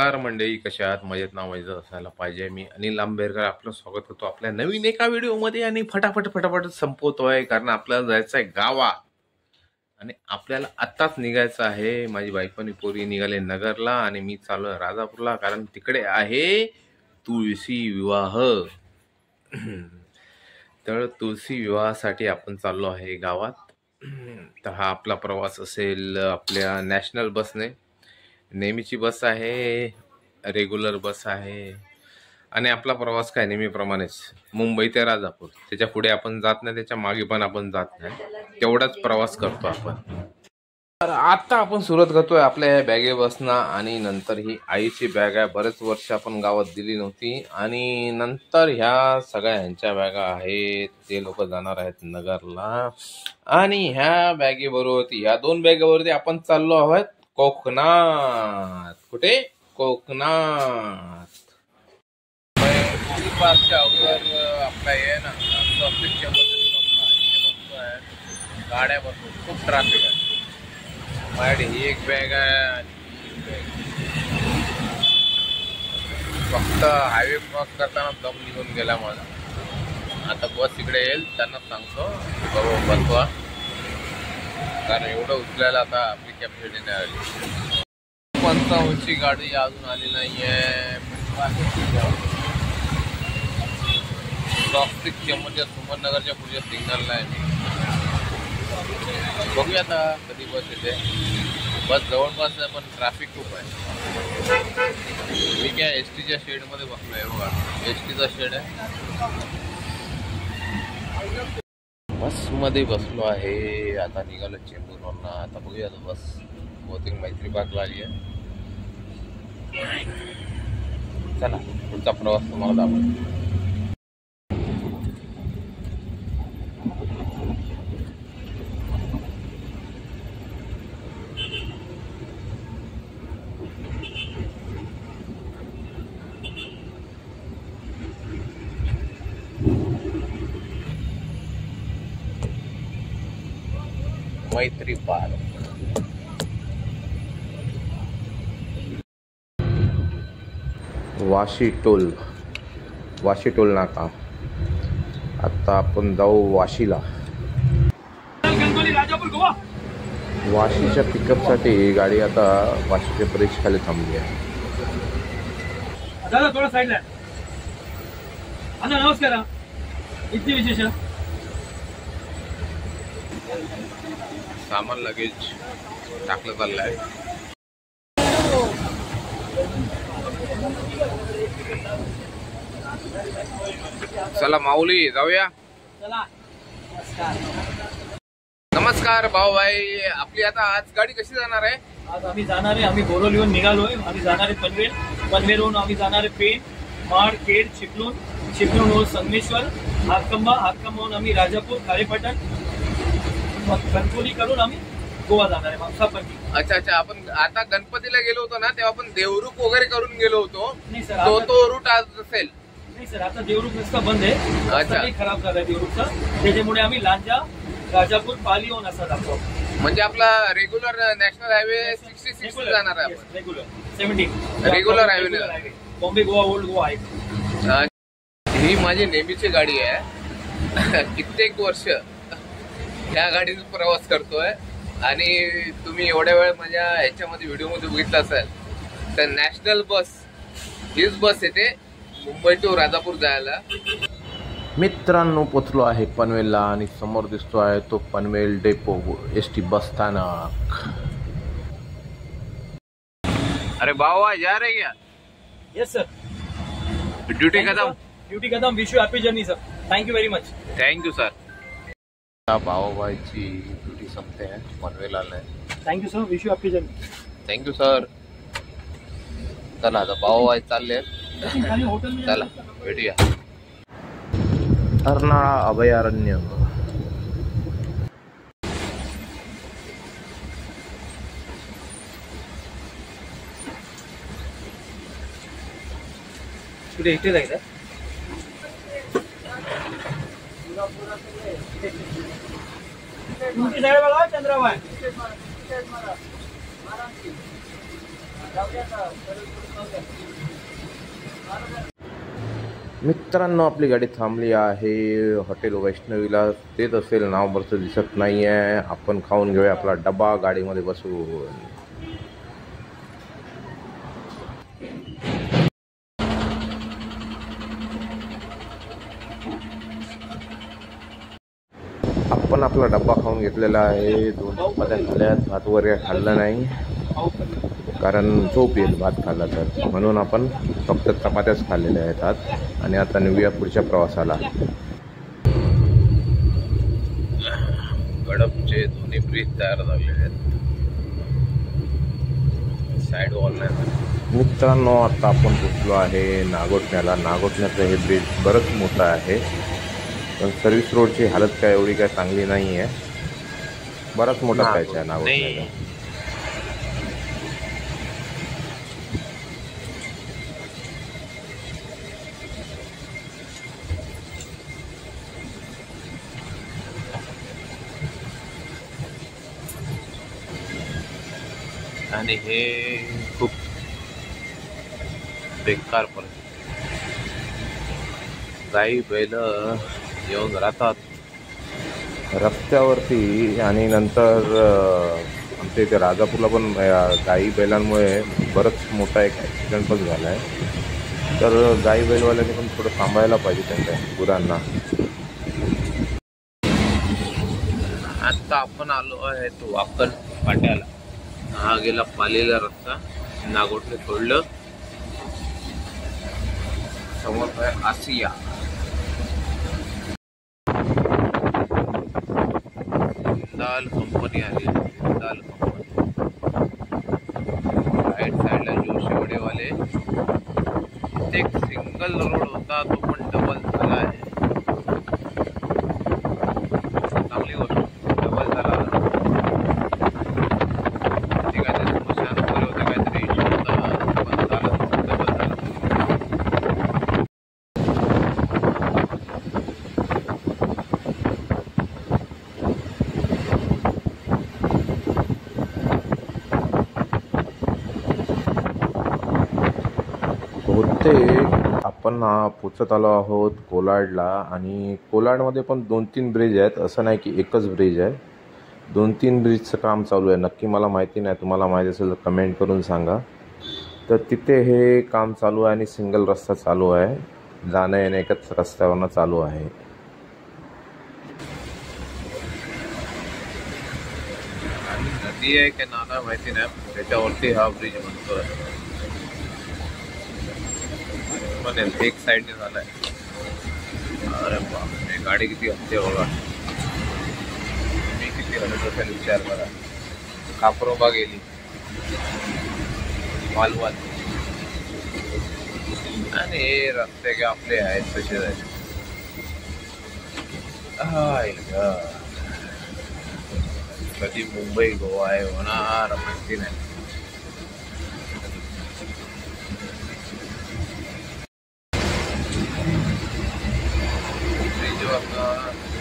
नमस्कार मंडळी, कशा आहात? मजेत ना? मजेत असायला पाहिजे. मी अनिल आंबेडकर आपलं स्वागत करतो आपल्या नवीन एका व्हिडिओमध्ये आणि फटाफट संपवतोय, कारण आपल्याला जायचं आहे गावात आणि आपल्याला आत्ताच निघायचं आहे. माझी बायको आणि पोरी निघाले नगरला आणि मी चालू आहे राजापूरला, कारण तिकडे आहे तुळशी विवाह. तर तुळशी विवाहासाठी आपण चाललो आहे गावात. तर हा आपला प्रवास असेल आपल्या नॅशनल बसने. नेहमीची बस आहे, रेग्युलर बस आहे आणि आपला प्रवास काय नेहमीप्रमाणेच मुंबई ते राजापूर. त्याच्या पुढे आपण जात नाही, त्याच्या मागे पण आपण जात नाही, तेवढाच प्रवास करतो आपण. तर आता आपण सुरुवात करतोय आपल्या ह्या बॅगे बसना आणि नंतर ही आईची बॅग आहे. बरेच वर्ष आपण गावात दिली नव्हती आणि नंतर ह्या सगळ्या ह्यांच्या बॅगा आहेत. ते लोक जाणार आहेत नगरला आणि ह्या बॅगेबरोबर ह्या 2 बॅगेवरती आपण चाललो आहोत कोकणात. कुठे? कोकणात. पार्कच्या अगोदर आपला हे ना गाड्या बसतो, खूप ट्रॅफिक आहे. माझ्याकडे ही एक बॅग आहे, फक्त हायवे क्रॉस करताना दम निघून गेला माझा. आता बस इकडे येईल, त्यांना सांगतो बरोबर बसवा, कारण एवढं उचलायला आता आपली कॅपॅसिटी नाही आली. 55ची गाडी अजून आली नाहीये. ट्रॉफिक चेंबूरच्या सुमननगरच्या पुढच्या सिग्नलला आहे मी. बघूया आता कधी बस येते. बस जवळपास आहे पण ट्रॅफिक खूप आहे. मी काय एसटीच्या शेडमध्ये बसलोय. बघा, एसटीचा शेड आहे. बसमध्ये बसलो आहे. आता निघालो चेंबूरवरून. आता बघूया आता बस बहुतेक मैत्री पार्कला आली आहे. चला पुढचा प्रवास तुम्हाला दाखवतो. मैत्री पार्क. वाशी टोल नाका. आता आपण जाऊ वाशीला. वाशीच्या पिकअपसाठी ही गाडी आता वाशीच्या ब्रिज खाली थांबली आहे. दादा थोडा साईडला. नमस्कार. इतकी विशेष सामान लगेज टाकलं चाललंय. चला माऊली जाऊया. नमस्कार भाऊ भाई. आपली आता आज गाडी कशी जाणार आहे? आज आम्ही जाणार आहे, आम्ही बोरोलीहून निघालोय. आम्ही जाणार आहे पनवेल. पनवेलहून आम्ही जाणार आहे पेण, माड, खेड, चिपळूण, संगमेश्वर, हातकंबाहून आम्ही राजापूर, खारेपाटण, कणकवली करून आम्ही गोवा जाणार आहे. मांसापट्टी. अच्छा. आपण आता गणपतीला गेलो होतो ना, तेव्हा आपण देवरुख वगैरे करून गेलो होतो. नाही सर, तो रूट आज असेल. नाही सर, आता देवरुख रस्ता बंद आहे. अच्छा, खराब झालाय देवरुखचा. त्याच्यामुळे आम्ही लांजा, राजापूर, पाली होऊन असा जातो. म्हणजे आपला रेग्युलर नॅशनल हायवे 66 जाणार आहे. Regular 70 regular highway Bombay Goa old Goa आहे. ही माझी नेहमीची गाडी आहे. कित्येक वर्ष ह्या गाडीचा प्रवास करतोय आणि तुम्ही एवढ्या वेळ माझ्या ह्याच्यामध्ये व्हिडिओमध्ये बघितलं असेल तर नॅशनल बस हीच बस येते मुंबई टू राजापूर जायला. मित्रांनो, पोचलो आहे पनवेलला आणि समोर दिसतो आहे तो पनवेल डेपो एसटी बस स्थानक. अरे बाबा जा रहे क्या? Yes sir. ड्यूटी खत्म. Wish you happy journey sir. Thank you very much. Thank you sir. भावाबाईची ड्युटी संपते आहे, पनवेल आलाय. Thank you sir. Wish you happy journey. Thank you sir. चला आता भावाबाई चालले. चला भेटूया. अर्नाळा अभयारण्य. कुठे इथे जायचं? तुमची साईड बघा चंद्राबाई. मित्रांनो, आपली गाडी थांबली आहे हॉटेल वैष्णवीला. तेच असेल, नाव बरंच दिसत नाही आहे. आपण खाऊन घेऊया आपला डबा गाडीमध्ये बसून. आपण आपला डब्बा खाऊन घेतलेला आहे. 2 चपात्या खाल्ल्यात, भात वगैरे खाल्लं नाही कारण झोप येईल भात खाल्ला तर, म्हणून आपण फक्त चपात्याच खाल्लेल्या आहेत आज. आणि आता निघूया पुढच्या प्रवासाला. गडपचे दोन्ही ब्रिज तयार झालेले आहेत, साईड वॉल नाही. मित्रांनो, आता आपण पोचलो आहे नागोठण्याला. नागोठण्याचं हे ब्रिज बरंच मोठं आहे, पण सर्व्हिस रोडची हालत काय एवढी काय चांगली नाही आहे. बराच मोठा पॅच आहे नागोठण्याचा. आणि हे खूप बेकार परिस्थिती. गाई बैल येऊन राहतात रस्त्यावरती. आणि नंतर आमच्या इथे राजापूरला पण गाई बैलांमुळे बरंच मोठा एक ॲक्सिडेंट पण झाला आहे. तर गाई बैलवाल्यांनी पण थोडं सांभाळायला पाहिजे त्यांच्या गुरांना. आता आपण आलो आहे तो वाकण फाट्याला. हा गेला पालेला रस्ता, नागोठणे सोडलं, समोर आहे आसिया. जिंदाल कंपनी आली, जिंदाल कंपनी. राईट साईडला जोशीवडेवाले. इथे एक सिंगल रोड होता, तो पण डबल झाला आहे. चांगली गोष्ट, डबल झाला. आपण पोचत आलो आहोत कोलाडला. आणि कोलाडमध्ये पण 2-3 ब्रिज आहेत, असं नाही की एकच ब्रिज आहे. 2-3 ब्रिजचं काम चालू आहे. नक्की मला माहिती नाही, तुम्हाला माहिती असेल तर कमेंट करून सांगा. तर तिथे हे काम चालू आहे आणि सिंगल रस्ता चालू आहे. जाणं येणं एकच रस्त्यावरनं चालू आहे. आणि नदी आहे की नाला माहिती नाही, त्याच्यावरती हा ब्रिज बनतोय. एक साईडने झालाय. अरे बापरे, गाडी किती हलते बघा. मी किती हलत असेल विचार करा. कापरोबा गेली, मालवाल. आणि हे रस्ते काय आपले आहेत तसेच आहेत. कधी मुंबई गोवा आहे होणार माहिती नाही.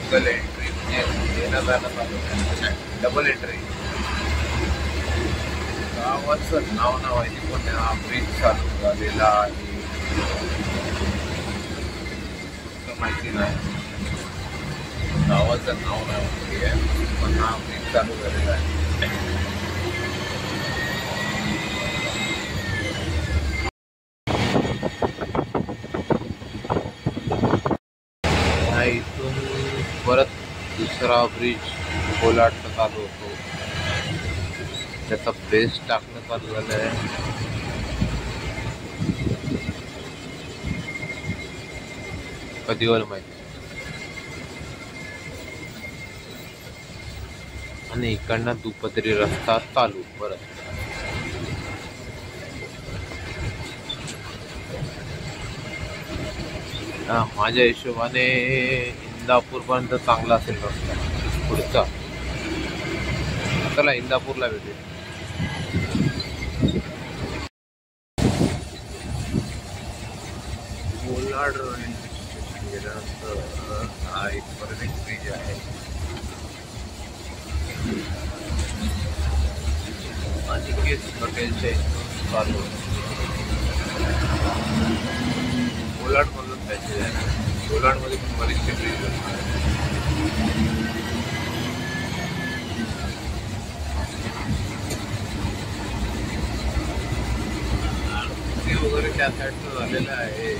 सिंगल एंट्री म्हणजे येणं जाणं चालू, डबल एंट्री. गावाचं नाव माहिती पण हा ब्रिज चालू झालेला आहे माहिती नाही. गावाचं नाव नाही माहिती आहे, पण हा ब्रिज चालू झालेला आहे. इथून परत दुसरा ब्रिज कोलाडचा चालू होतो, त्याचा बेस टाकणं चालू झालं आहे. कधीवर माहिती. आणि इकडनं दुपदरी रस्ता चालू परत. माझ्या हिशोबाने इंदापूर पर्यंत चांगला असेल रस्ता पुढचा. चला इंदापूरला भेटेल. कोलाड रेल्वे स्टेशन गेल्यानंतर हा एक परत एक ब्रिज आहे. अनिकेत हॉटेलच्या चालू आहे. कोलाडमधून पॅसेंजर आहे. कोलाडमध्ये पण बरीचशी ब्रिज असतात. वगैरे त्या साईडचं झालेलं आहे.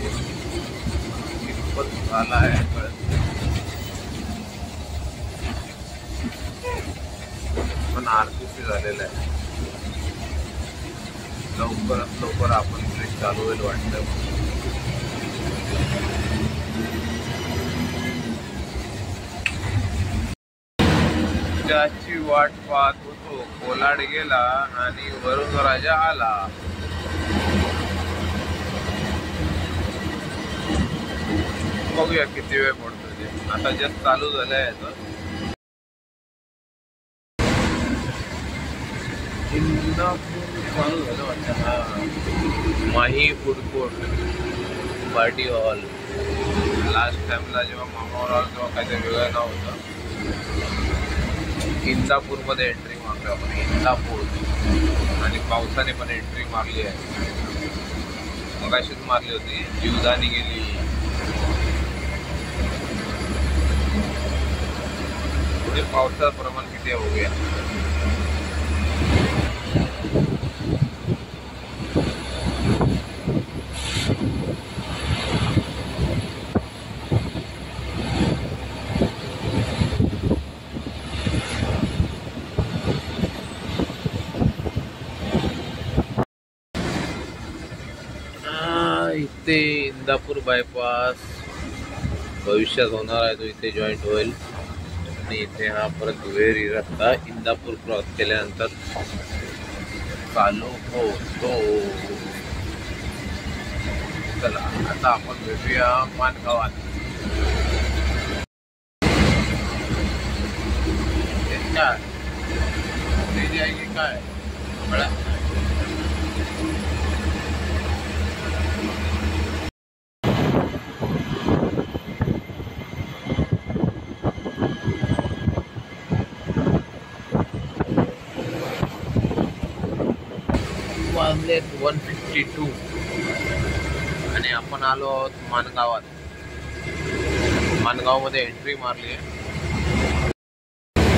कितपत झाला आहे कळत पण आरसीसी झालेलं आहे. लवकरात लवकर आपण ब्रिज चालू होईल वाटतं. त्याची वाट पाहत होतो. कोलाड गेला आणि वरुण राजा आला. बघूया किती वेळ पडतो ते. आता जस्ट चालू झालंय याचं. चालू झालं वाटतं. हा Mahi food court party hall. Last टाइमला जेव्हा मामावर आलो तेव्हा काहीतरी वेगळं नाव होतं. इंदापूरमध्ये एंट्री मारली आपण. इंदापूर. आणि पावसाने पण एंट्री मारली आहे. मगाशीच मारली होती. जीवदानी गेली. पुढे पावसाचं प्रमाण किती आहे बघूया. इथे इंदापूर बायपास भविष्यात होणार आहे. तो इथे जॉईंट होईल आणि इथे हा परत वेरी रस्ता इंदापूर क्रॉस केल्यानंतर चालू होतो. चला आता आपण भेटूया माणगावात. काय मला 152 आणि आपण आलो आहोत माणगावात. माणगावमध्ये एंट्री मारली आहे.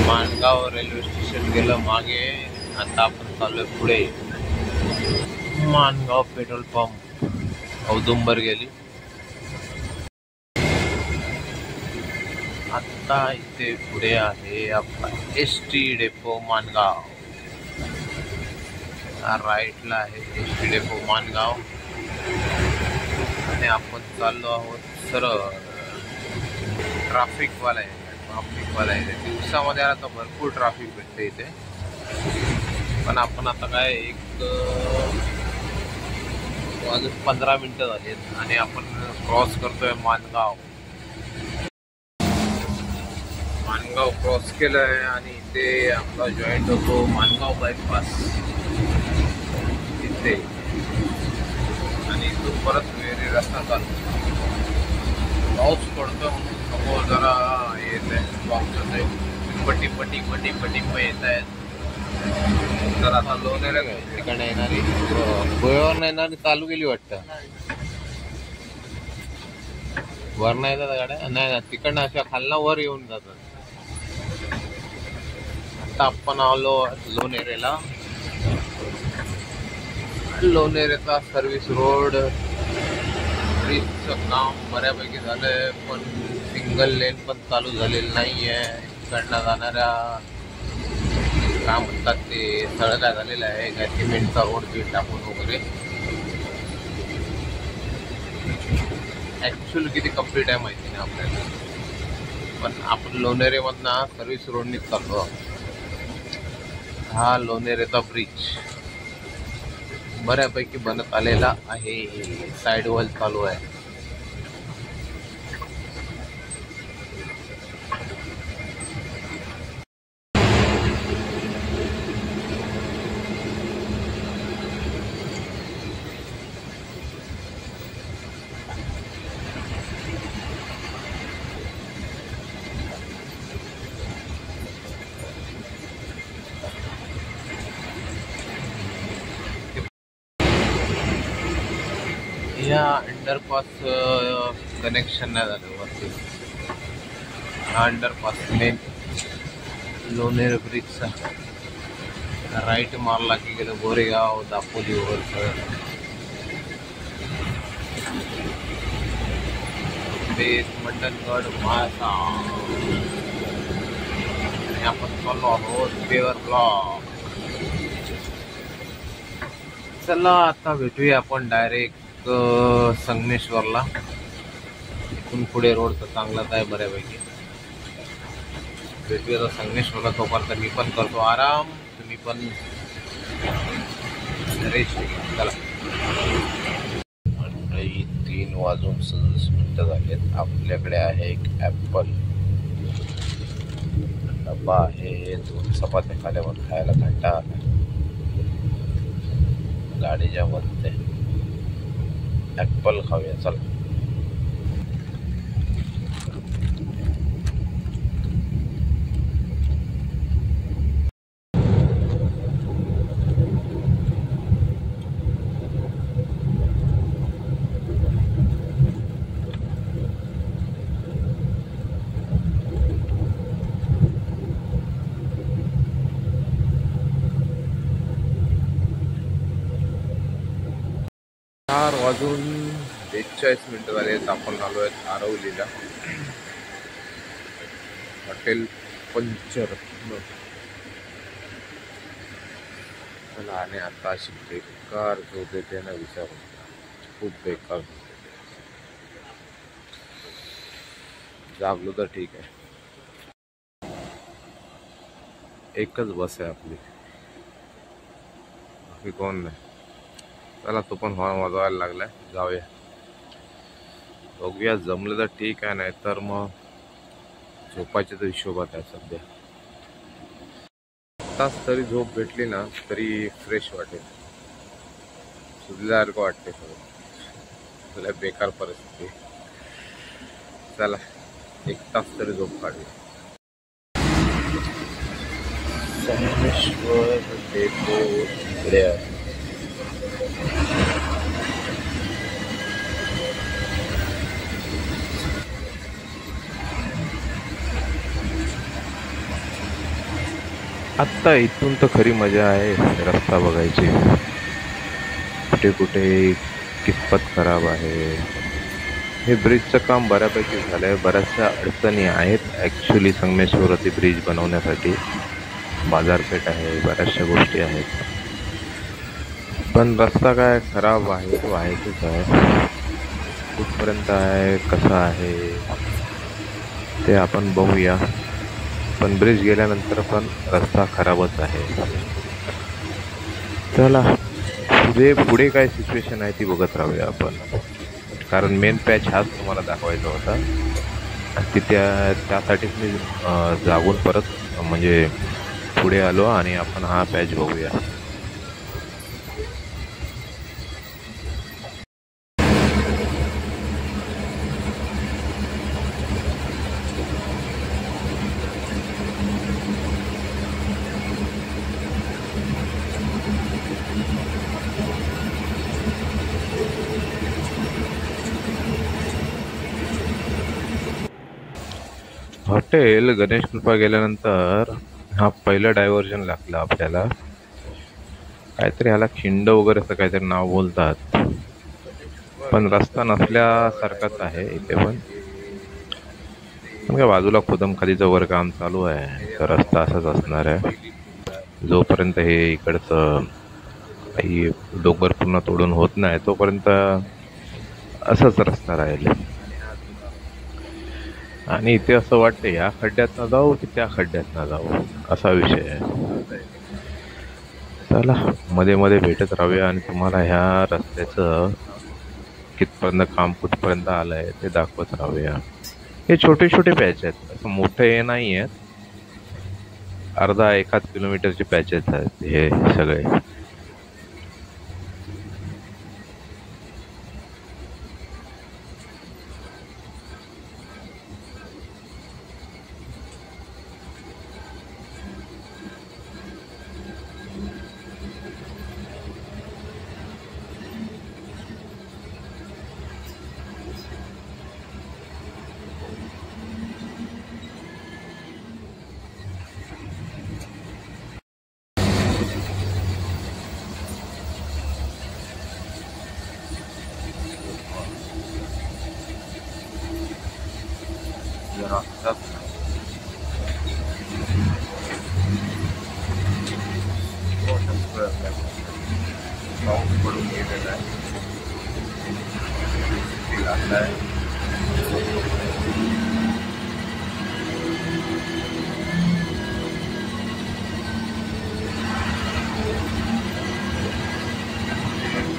माणगाव रेल्वे स्टेशन गेलं मागे. आता आपण चाललोय पुढे. Mangaon petrol pump. औदुंबर गेली. आता इथे पुढे आहे आपला एसटी डेपो माणगाव. राईटला आहे एसटी डेपो माणगाव आणि आपण चाललो आहोत सरळ. ट्रॅफिकवाला आहे. दिवसामध्ये आता भरपूर ट्रॅफिक भेटते इथे. पण आपण आता काय 15 मिनिटं झाली आणि आपण क्रॉस करतोय माणगाव. माणगाव क्रॉस केलंय आणि इथे आपला जॉईंट होतो माणगाव बायपास इथे. आणि तो परत वेरी रस्ता चालतो. पाऊस पडतो म्हणून समोर जरा येत आहे. पावसाचे पटी येत आहेत. तर आता लोणेरे तिकडे येणारी गोव्यावर येणारी चालू केली वाटतं. वर नाही येतात गाड्या. नाही तिकडनं अशा खालना वर येऊन जातात. आता आपण आलो लोणेरेला. लोणेरेचा सर्व्हिस रोड ब्रिजचं काम बऱ्यापैकी झालंय. पण सिंगल लेन पण चालू झालेलं नाहीये. इकडनं जाणाऱ्या काय म्हणतात ते सगळं काय झालेलं आहे. काय सिमेंटचा रोड बीट टाकून वगैरे. ऍक्च्युअली किती कम्प्लीट आहे माहिती नाही आपल्याला. पण आपण लोणेरेमधनं सर्व्हिस रोडनीच चाललो. हा लोणेरेचा ब्रिज बऱ्यापैकी बनत आलेला आहे. साईड वॉल चालू आहे. या अंडरपास कनेक्शन नाही झालं वरती. हा अंडरपास मेन लोणेर ब्रिजचा राईट मारला की गेलं गोरेगाव दापोली वगैरे बेस मंडणगड मासा. आणि आपण चाललो आहोत पेवर ब्लॉक. चला आता भेटूया आपण डायरेक्ट संगमेश्वरला. इथून पुढे रोड तर चांगलाच आहे बऱ्यापैकी. भेटूया तर संगमेश्वरला. तोपर्यंत मी पण करतो आराम, तुम्ही पण रेस्ट घ्या. चला 3:37 झालेत. आपल्याकडे आहे एक ॲपल डब्बा आहे. 2 चपात्या खाल्यावर खायला कंटाळा आला. गाडीच्या मध्ये ॲपल खाऊया. चला चार वाजून 42 झालेत. आपण आलो आहेत आरवलीला. हॉटेल पंचरत्न. चला आणि आता अशी बेकार झोप येते ना विचारू. खूप बेकार. जागलो तर ठीक आहे. एकच बस आहे आपली, बाकी कोण नाही. चला तो पण हॉर्न वाजवायला लागलाय. जाऊया बघूया. जमलं तर ठीक आहे, नाही तर मग झोपायच्या तर हिशोबात आहे सध्या. तास तरी झोप भेटली ना तरी फ्रेश वाटेल, सुजल्यासारखं वाटते सगळं. लय बेकार परिस्थिती. चला 1 तास तरी झोप काढली. संगमेश्वर डेपो इकडे आहे. आत्ता इथून तर खरी मजा आहे रस्ता बघायची. कुठे कुठे कितपत खराब आहे. हे ब्रिजचं काम बऱ्यापैकी झालं आहे. बऱ्याचशा अडचणी आहेत ॲक्च्युली संगमेश्वरती ब्रिज बनवण्यासाठी. बाजारपेठ आहे, बऱ्याचशा गोष्टी आहेत, पण रस्ता काय खराब आहे तो आहेच आहे. कुठपर्यंत आहे, कसा आहे ते आपण बघूया. पण ब्रिज गेल्यानंतर पण रस्ता खराबच आहे. चला पुढे काय सिच्युएशन आहे ती बघत राहूया आपण, कारण मेन पॅच हाच तुम्हाला दाखवायचा होता. त्यासाठीच मी जागून परत म्हणजे पुढे आलो आणि आपण हा पॅच बघूया. हॉटेल गणेश कृपा गेल्यानंतर हा पहिलं डायव्हर्जन लागलं आपल्याला. काहीतरी ह्याला खिंड वगैरे असं काहीतरी नाव बोलतात, पण रस्ता नसल्यासारखाच आहे इथे पण. काय बाजूला खोदमखालीचं वर काम चालू आहे, तर रस्ता असाच असणार आहे जोपर्यंत हे इकडचं काही डोंगर पूर्ण तोडून होत नाही तोपर्यंत असंच रस्ता राहील. आणि इथे असं वाटतं या खड्ड्यात ना जाऊ की त्या खड्ड्यात ना जाऊ असा विषय आहे. चला मध्ये मध्ये भेटत राहूया आणि तुम्हाला ह्या रस्त्याचं कितपर्यंत काम कुठपर्यंत आलं आहे ते दाखवत राहूया. हे छोटे छोटे पॅच आहेत, असं मोठं हे नाही आहेत. अर्धा 1 किलोमीटरचे पॅचेस आहेत हे सगळे. जरा टफ पाऊस पडून गेलेला आहे. लागला आहे.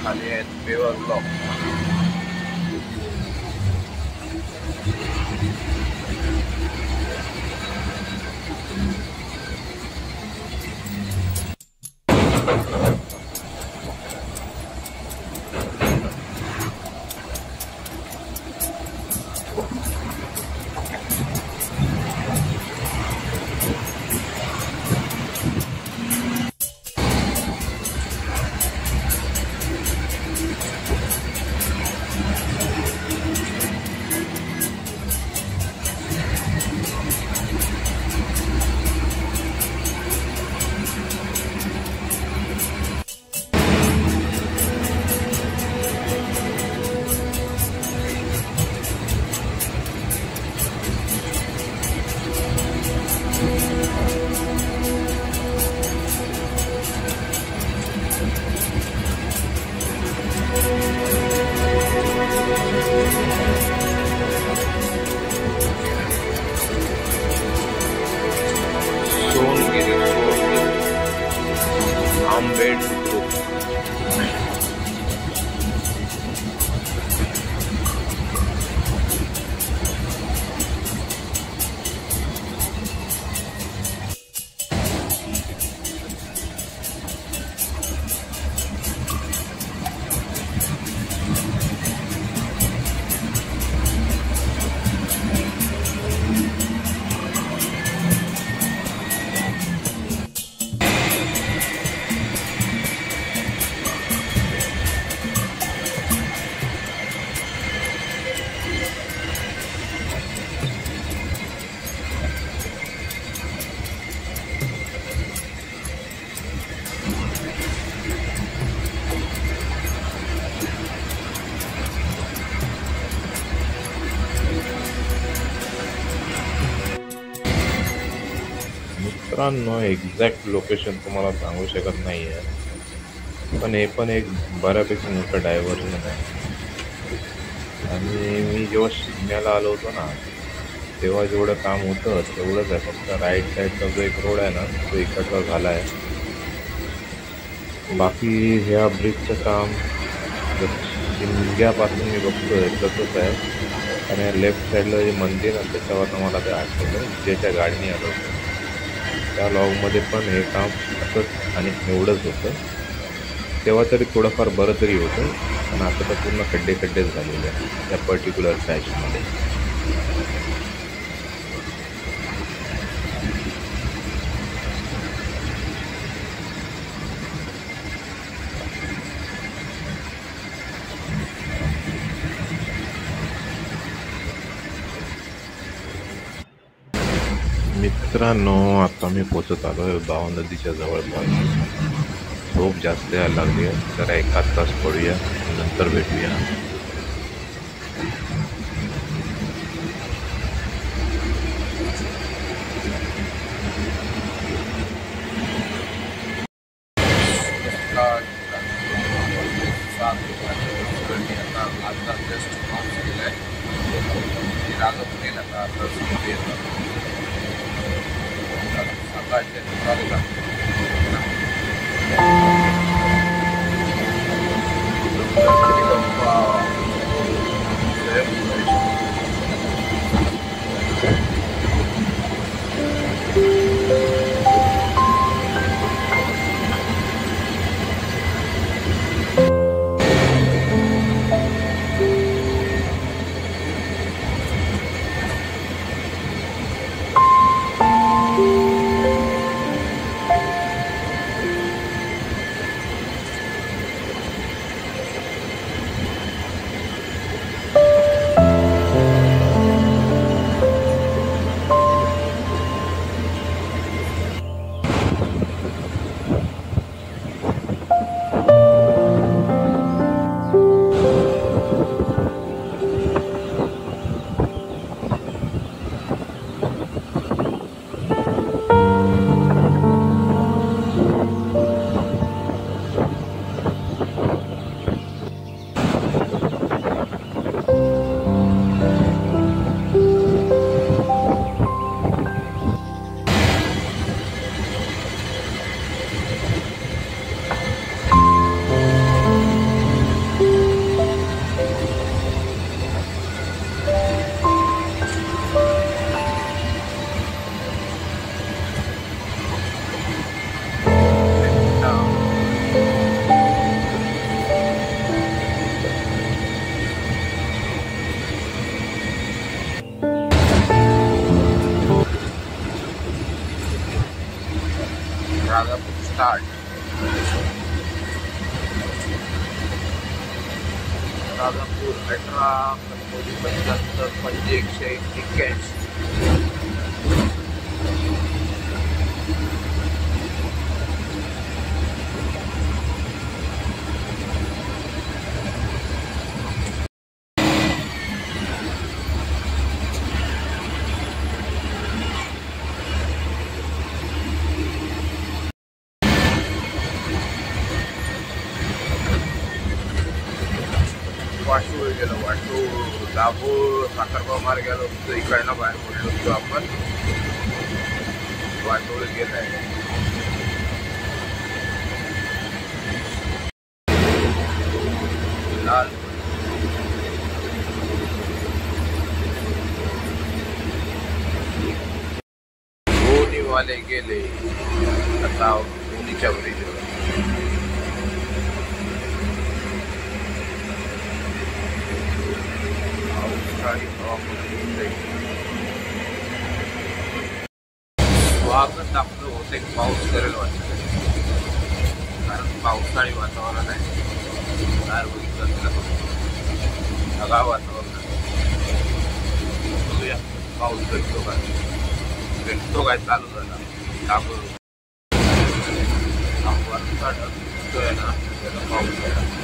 खाली आहेत पेवर ब्लॉक. आंबेड ग्रुप. मित्रांनो, एक्झॅक्ट लोकेशन तुम्हाला सांगू शकत नाही आहे, पण हे पण एक बऱ्यापैकी मोठं डायव्हर्जन आहे. आणि मी जेव्हा शिकण्याला आलो होतो ना, तेव्हा जेवढं काम होतं तेवढंच आहे. फक्त राईट साईडचा जो एक रोड आहे ना, तो इकडचा झाला आहे. बाकी ह्या ब्रिजचं काम शिमग्यापासून मी बघतोय तसंच आहे. आणि लेफ्ट साईडला जे मंदिर आहे त्याच्यावर मला ते आठवलं, ज्याच्या गाडीने आलं होतं त्या लॉगमध्ये पण हे काम असंच आणि एवढंच होतं. तेव्हा तरी थोडंफार बरं तरी होतं, पण आता तर पूर्ण खड्डेच झालेले आहे त्या पर्टिक्युलर पॅचमध्ये. मित्रांनो, आता मी पोचत आलो आहे भाव नदीच्या जवळपास. झोप जास्त यायला लागली आहे, जरा एखाद तास पडूया, नंतर भेटूया. स्टार्ट. राजापूर 18 75 50 181. वाटूळ गेलो, वाटूळ दाभोळ साखरगाव मार्ग गेलो होतो. इकडनं बाहेर पडलो होतो आपण. वाटूळ गेलाय. लाल दोन्हीवाले गेले. आता दोन्हीच्या ब्रिजवर स्वागत आपलं होते. पाऊस करेल वाटतं, कारण पावसाळी वातावरण आहे. बाहेर बघितलं ढगाळ वातावरण आहे. बघूया पाऊस भेटतो काय चालू झाला. वरचा ढग दिसतोय ना, त्याला पाऊस आहे.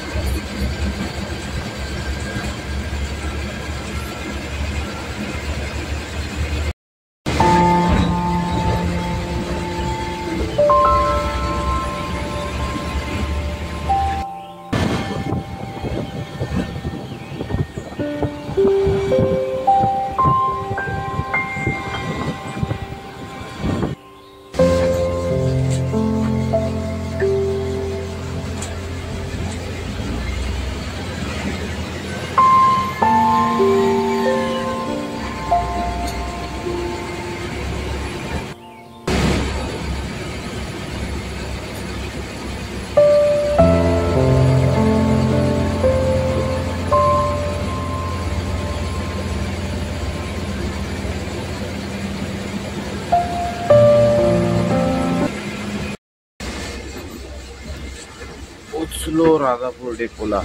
पोचलो राजापूर डेपोला.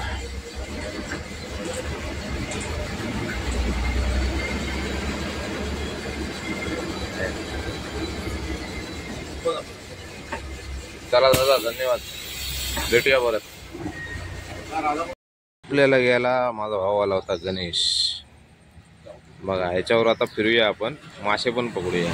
चला दादा, धन्यवाद. भेटूया परत. आपल्याला गेला माझा भाऊ आला होता गणेश. बघा ह्याच्यावर आता फिरूया आपण, मासे पण पकडूया.